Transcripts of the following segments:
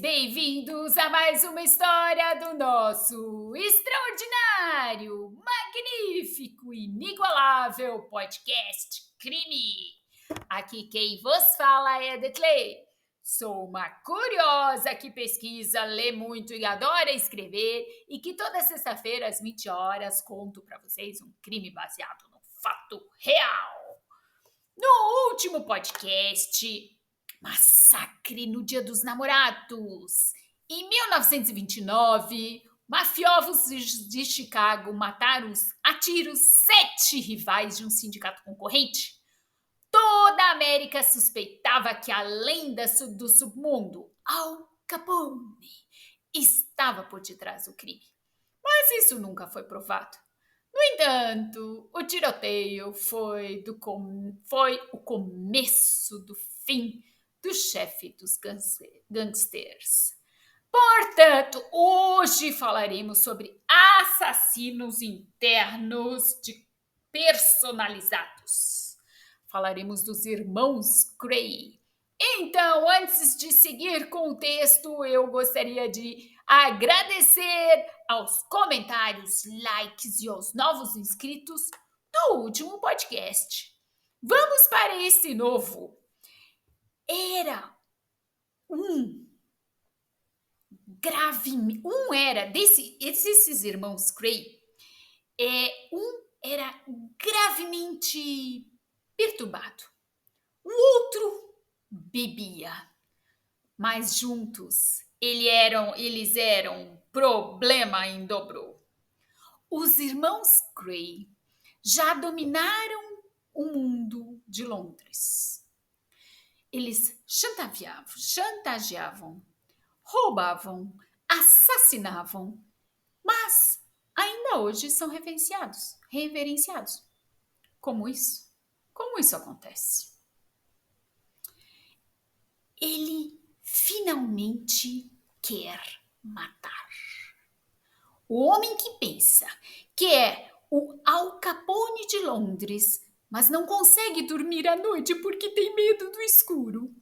bem-vindos a mais uma história do nosso extraordinário, magnífico, inigualável podcast Crime. Aqui quem vos fala é Detley. Sou uma curiosa que pesquisa, lê muito e adora escrever e que toda sexta-feira às 20 horas conto para vocês um crime baseado no fato real. No último podcast, massacre no Dia dos Namorados. Em 1929, mafiosos de Chicago mataram a tiros 7 rivais de um sindicato concorrente. Toda a América suspeitava que a lenda do submundo, Al Capone, estava por detrás do crime. Mas isso nunca foi provado. No entanto, o tiroteio foi o começo do fim do chefe dos gangsters. Portanto, hoje falaremos sobre assassinos internos personalizados. Falaremos dos irmãos Gray. Então, antes de seguir com o texto, eu gostaria de agradecer aos comentários, likes e aos novos inscritos do último podcast. Vamos para esse novo. Esses irmãos Gray, era gravemente perturbado. O outro bebia, mas juntos eles eram problema em dobro. Os irmãos Gray já dominaram o mundo de Londres. Eles chantageavam, roubavam, assassinavam, mas ainda hoje são reverenciados. Como isso acontece? Ele finalmente quer matar. O homem que pensa que é o Al Capone de Londres, mas não consegue dormir à noite porque tem medo do escuro.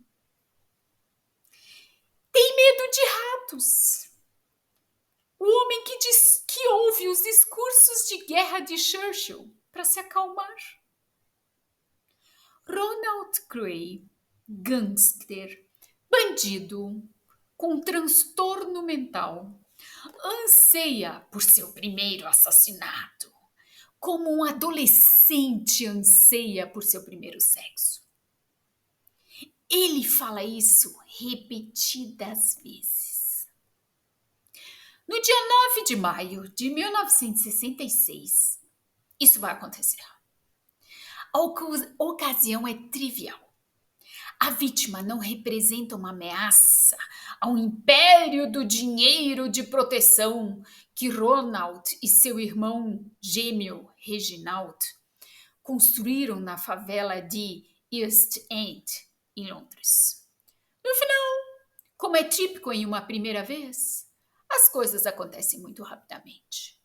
Tem medo de ratos. O homem que diz que ouve os discursos de guerra de Churchill para se acalmar. Ronald Gray, gangster, bandido, com transtorno mental, anseia por seu primeiro assassinato, como um adolescente anseia por seu primeiro sexo. Ele fala isso repetidas vezes. No dia 9 de maio de 1966, isso vai acontecer. A ocasião é trivial. A vítima não representa uma ameaça ao império do dinheiro de proteção que Ronald e seu irmão gêmeo Reginald construíram na favela de East End, em Londres. No final, como é típico em uma primeira vez, as coisas acontecem muito rapidamente.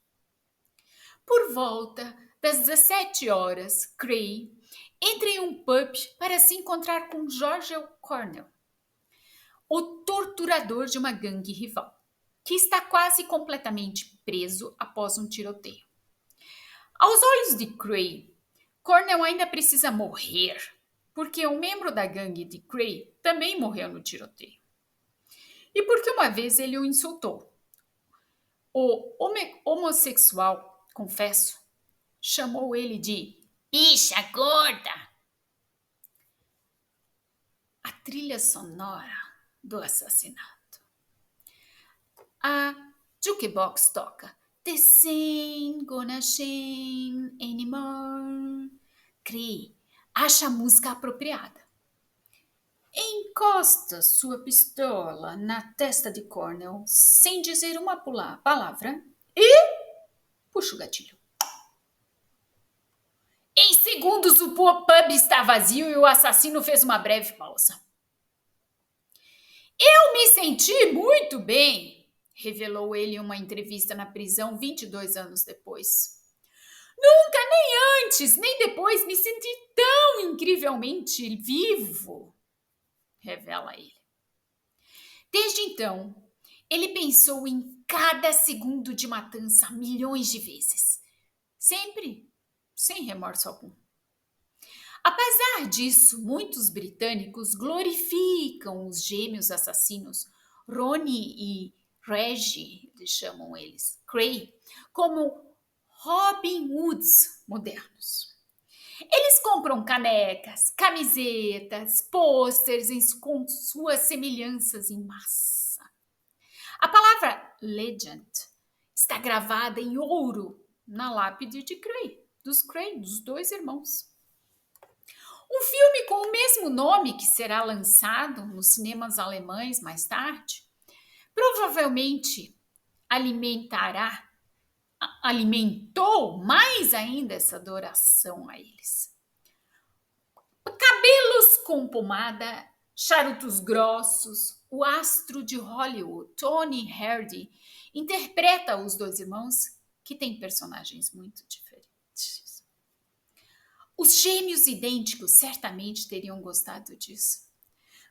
Por volta das 17 horas, Gray entra em um pub para se encontrar com George Cornell, o torturador de uma gangue rival, que está quase completamente preso após um tiroteio. Aos olhos de Gray, Cornell ainda precisa morrer, porque um membro da gangue de Gray também morreu no tiroteio. E porque uma vez ele o insultou. O homossexual, confesso, chamou ele de bicha gorda. A trilha sonora do assassinato. A jukebox toca This ain't gonna shame anymore. Gray acha a música apropriada. Encosta sua pistola na testa de Cornell sem dizer uma palavra e puxa o gatilho. Em segundos, o pub está vazio e o assassino fez uma breve pausa. Eu me senti muito bem, revelou ele em uma entrevista na prisão 22 anos depois. Nunca, nem antes, nem depois, me senti tão incrivelmente vivo, revela ele. Desde então, ele pensou em cada segundo de matança milhões de vezes, sempre sem remorso algum. Apesar disso, muitos britânicos glorificam os gêmeos assassinos, Ronnie e Reggie, eles chamam eles, Cray, como Robin Hoods modernos. Eles compram canecas, camisetas, pôsteres com suas semelhanças em massa. A palavra legend está gravada em ouro na lápide de Cray, dos dois irmãos. Um filme com o mesmo nome que será lançado nos cinemas alemães mais tarde, provavelmente alimentou mais ainda essa adoração a eles. Cabelos com pomada, charutos grossos, o astro de Hollywood, Tony Hardy, interpreta os dois irmãos que têm personagens muito diferentes. Os gêmeos idênticos certamente teriam gostado disso.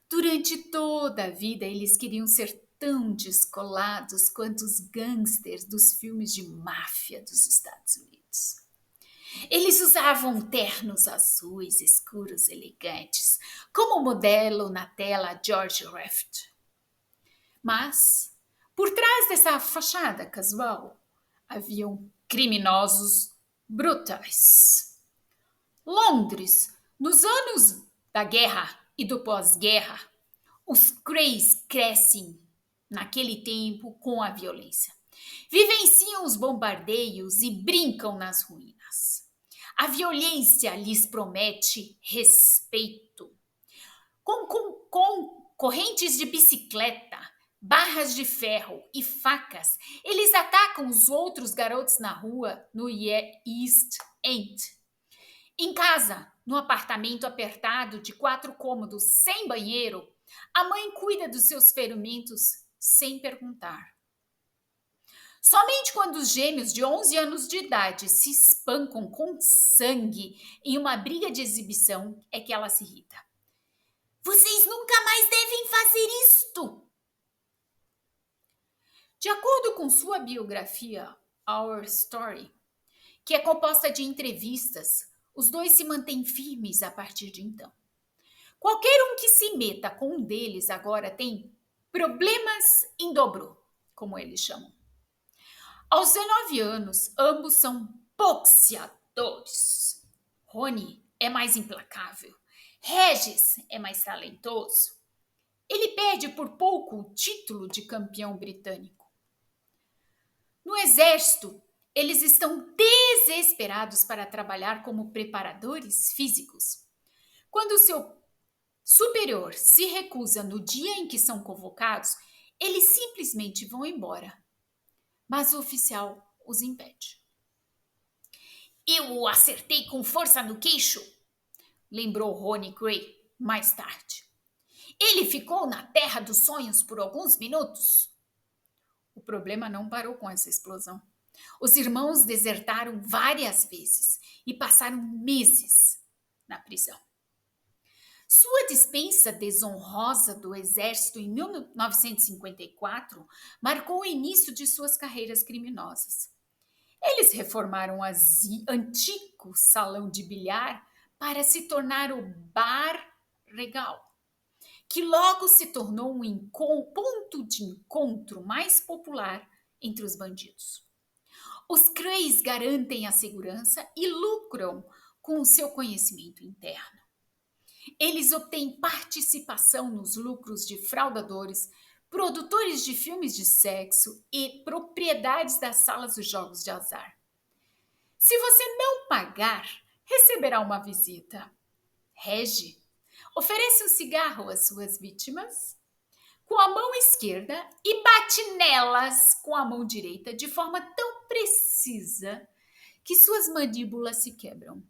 Durante toda a vida, eles queriam ser tão descolados quanto os gangsters dos filmes de máfia dos Estados Unidos. Eles usavam ternos azuis escuros elegantes, como o modelo na tela George Raft. Mas, por trás dessa fachada casual, haviam criminosos brutais. Londres, nos anos da guerra e do pós-guerra, os Krays crescem naquele tempo com a violência. Vivenciam os bombardeios e brincam nas ruínas. A violência lhes promete respeito. Com correntes de bicicleta, barras de ferro e facas, eles atacam os outros garotos na rua no East End. Em casa, no apartamento apertado de 4 cômodos sem banheiro, a mãe cuida dos seus ferimentos sem perguntar. Somente quando os gêmeos de 11 anos de idade se espancam com sangue em uma briga de exibição é que ela se irrita. Vocês nunca mais devem fazer isto! De acordo com sua biografia, Our Story, que é composta de entrevistas, os dois se mantêm firmes a partir de então. Qualquer um que se meta com um deles agora tem problemas em dobro, como eles chamam. Aos 19 anos, ambos são boxeadores. Ronnie é mais implacável. Regis é mais talentoso. Ele perde por pouco o título de campeão britânico. No exército, eles estão desesperados para trabalhar como preparadores físicos. Quando seu superior se recusa no dia em que são convocados, eles simplesmente vão embora. Mas o oficial os impede. Eu o acertei com força no queixo, lembrou Ronnie Cray mais tarde. Ele ficou na terra dos sonhos por alguns minutos. O problema não parou com essa explosão. Os irmãos desertaram várias vezes e passaram meses na prisão. Sua dispensa desonrosa do exército em 1954 marcou o início de suas carreiras criminosas. Eles reformaram o antigo salão de bilhar para se tornar o Bar Regal, que logo se tornou um ponto de encontro mais popular entre os bandidos. Os Krays garantem a segurança e lucram com o seu conhecimento interno. Eles obtêm participação nos lucros de fraudadores, produtores de filmes de sexo e propriedades das salas dos jogos de azar. Se você não pagar, receberá uma visita. Regi oferece um cigarro às suas vítimas com a mão esquerda e bate nelas com a mão direita de forma tão precisa que suas mandíbulas se quebram.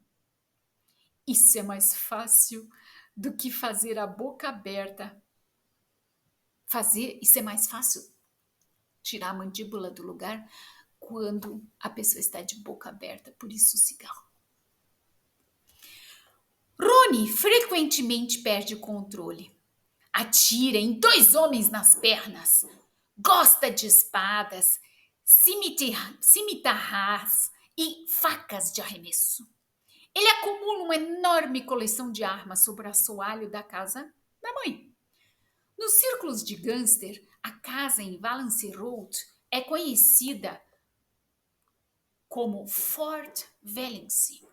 Isso é mais fácil do que fazer a boca aberta. Isso é mais fácil tirar a mandíbula do lugar quando a pessoa está de boca aberta, por isso o cigarro. Ronnie frequentemente perde o controle. atira em 2 homens nas pernas, gosta de espadas, cimitarras e facas de arremesso. Ele acumula uma enorme coleção de armas sobre o assoalho da casa da mãe. Nos círculos de gangster, a casa em Valence Road é conhecida como Fort Valence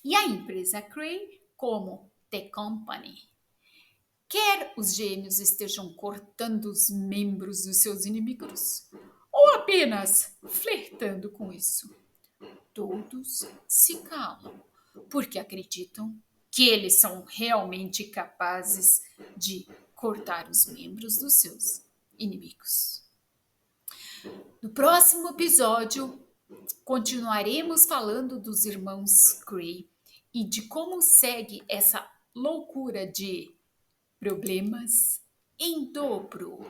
e a empresa Cray como The Company. Quer os gêmeos estejam cortando os membros dos seus inimigos ou apenas flertando com isso, todos se calam porque acreditam que eles são realmente capazes de cortar os membros dos seus inimigos. No próximo episódio, continuaremos falando dos irmãos Gray e de como segue essa loucura de problemas em dobro.